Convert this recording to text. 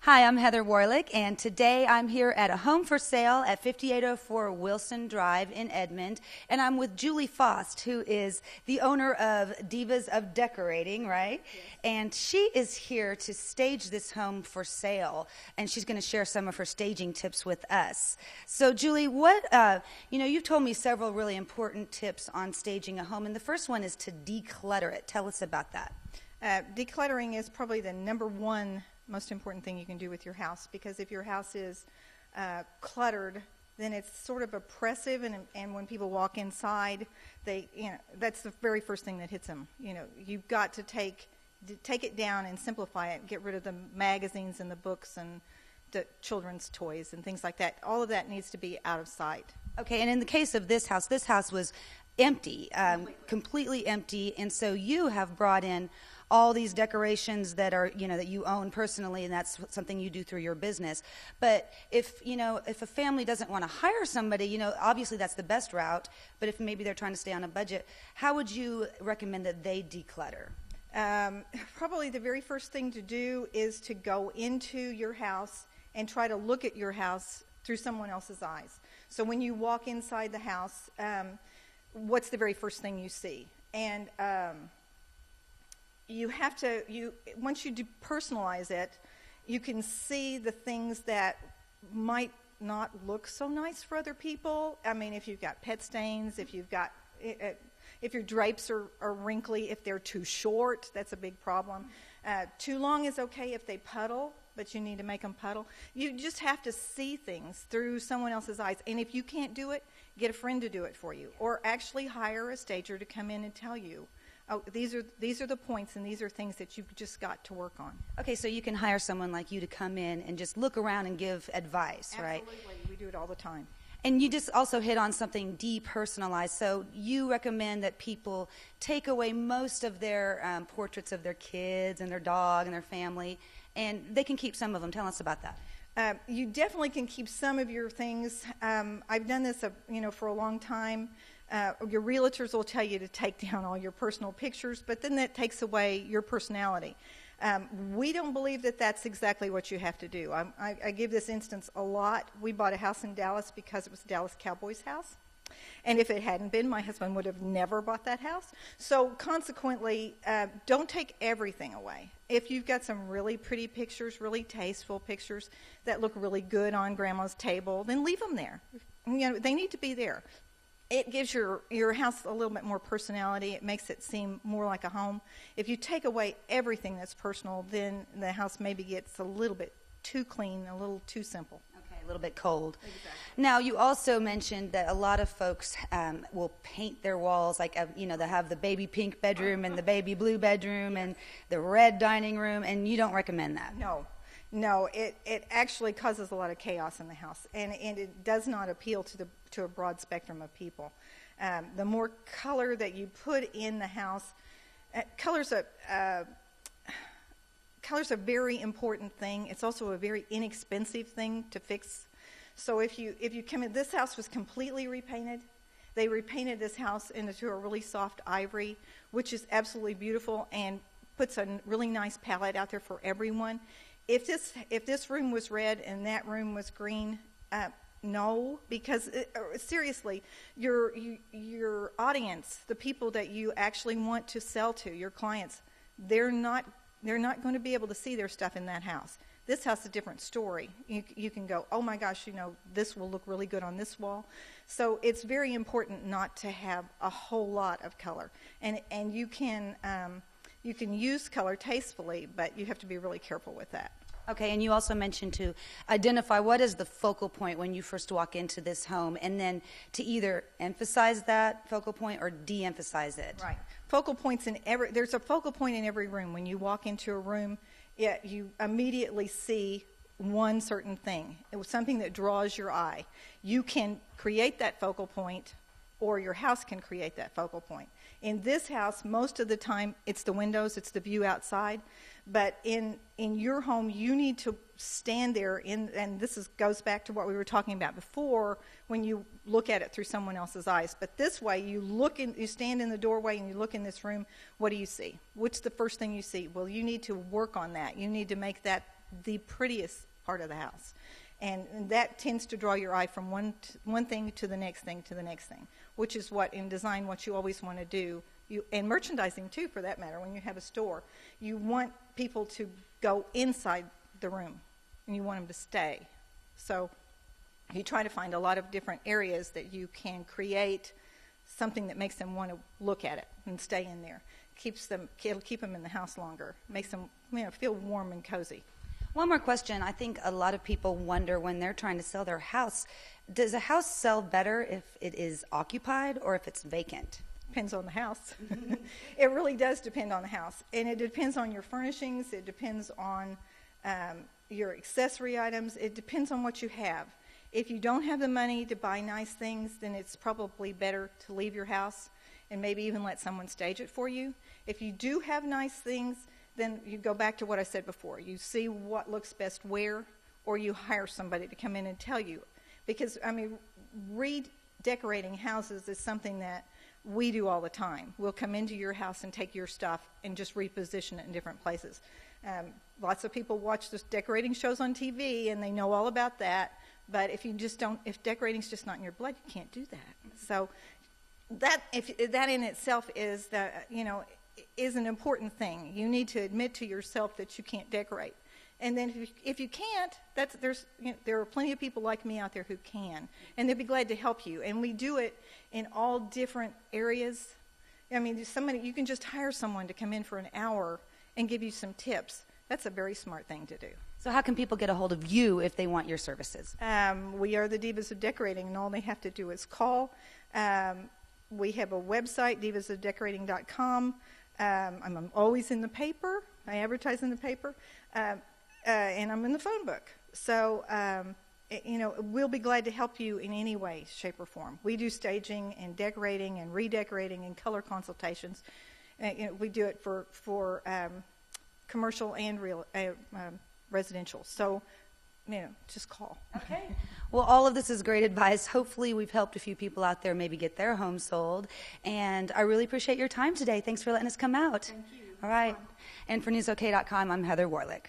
Hi, I'm Heather Warlick, and today I'm here at a home for sale at 5804 Wilson Drive in Edmond, and I'm with Julie Fost, who is the owner of Divas of Decorating, right? Yes. And she is here to stage this home for sale, and she's going to share some of her staging tips with us. So, Julie, you've told me several really important tips on staging a home, and the first one is to declutter it. Tell us about that. Decluttering is probably the number one most important thing you can do with your house, because if your house is cluttered, then it's sort of oppressive, and when people walk inside, that's the very first thing that hits them. You've got to take it down and simplify it, get rid of the magazines and the books and the children's toys and things like that. All of that needs to be out of sight. Okay, and in the case of this house was empty, completely empty, and so you have brought in all these decorations that are, that you own personally, and that's something you do through your business. But if a family doesn't want to hire somebody, obviously that's the best route, but if maybe they're trying to stay on a budget, how would you recommend that they declutter? Probably the very first thing to do is to go into your house and try to look at your house through someone else's eyes. So when you walk inside the house, what's the very first thing you see? And once you depersonalize it, you can see the things that might not look so nice for other people. I mean, if you've got pet stains, if your drapes are wrinkly, if they're too short, that's a big problem. Too long is okay if they puddle, but you need to make them puddle. You just have to see things through someone else's eyes. And if you can't do it, get a friend to do it for you, or actually hire a stager to come in and tell you, oh, these are the points, and these are things that you've just got to work on. Okay, so you can hire someone like you to come in and just look around and give advice, right? Absolutely. We do it all the time. And you just also hit on something depersonalized. So you recommend that people take away most of their portraits of their kids and their dog and their family, and they can keep some of them. Tell us about that. You definitely can keep some of your things. I've done this, for a long time. Your realtors will tell you to take down all your personal pictures, but then that takes away your personality. We don't believe that that's exactly what you have to do. I give this instance a lot. We bought a house in Dallas because it was a Dallas Cowboys house. And if it hadn't been, my husband would have never bought that house. So consequently, don't take everything away. If you've got some really pretty pictures, really tasteful pictures that look really good on Grandma's table, then leave them there. They need to be there. It gives your house a little bit more personality. It makes it seem more like a home. If you take away everything that's personal, then the house maybe gets a little bit too clean, a little too simple. Okay, a little bit cold. Exactly. Now, you also mentioned that a lot of folks will paint their walls, like, they have the baby pink bedroom and the baby blue bedroom and the red dining room, and you don't recommend that. No, it actually causes a lot of chaos in the house, and it does not appeal to a broad spectrum of people. The more color that you put in the house, color's a very important thing. It's also a very inexpensive thing to fix. So if you come in, this house was completely repainted. They repainted this house into a really soft ivory, which is absolutely beautiful and puts a really nice palette out there for everyone. If this room was red and that room was green, no, because seriously, your audience, the people that you actually want to sell to, your clients, they're not going to be able to see their stuff in that house. This house is a different story. You can go, oh my gosh, this will look really good on this wall. So it's very important not to have a whole lot of color, and you can use color tastefully, but you have to be really careful with that. Okay, and you also mentioned to identify what is the focal point when you first walk into this home, and then to either emphasize that focal point or de-emphasize it. Right. Focal points there's a focal point in every room. When you walk into a room, you immediately see one certain thing. It was something that draws your eye. You can create that focal point, or your house can create that focal point. In this house, most of the time, it's the windows, it's the view outside. But in your home, you need to stand there, and this goes back to what we were talking about before, when you look at it through someone else's eyes. But this way, you stand in the doorway and you look in this room. What do you see? What's the first thing you see? Well, you need to work on that. You need to make that the prettiest part of the house. And that tends to draw your eye from one thing to the next thing to the next thing, which is what, in design, what you always want to do. And merchandising, too, for that matter, when you have a store. You want people to go inside the room, and you want them to stay. So you try to find a lot of different areas that you can create something that makes them want to look at it and stay in there. It'll keep them in the house longer, makes them feel warm and cozy. One more question. I think a lot of people wonder when they're trying to sell their house, does a house sell better if it is occupied or if it's vacant? Depends on the house. It really does depend on the house. And it depends on your furnishings. It depends on your accessory items. It depends on what you have. If you don't have the money to buy nice things, then it's probably better to leave your house and maybe even let someone stage it for you. If you do have nice things, then you go back to what I said before. You see what looks best where, or you hire somebody to come in and tell you. Because, redecorating houses is something that we do all the time. We'll come into your house and take your stuff and just reposition it in different places. Lots of people watch the decorating shows on TV, and they know all about that. But if decorating's just not in your blood, you can't do that. So that in itself is is an important thing. You need to admit to yourself that you can't decorate. And then if you can't, there are plenty of people like me out there who can, and they'd be glad to help you. And we do it in all different areas. You can just hire someone to come in for an hour and give you some tips. That's a very smart thing to do. So how can people get a hold of you if they want your services? We are the Divas of Decorating, and all they have to do is call. We have a website, divasofdecorating.com. I'm always in the paper. I advertise in the paper. And I'm in the phone book. So, we'll be glad to help you in any way, shape, or form. We do staging and decorating and redecorating and color consultations. We do it for commercial and residential. So, just call. Okay. Well, all of this is great advice. Hopefully we've helped a few people out there maybe get their home sold. And I really appreciate your time today. Thanks for letting us come out. Thank you. All right. And for newsok.com, I'm Heather Warlick.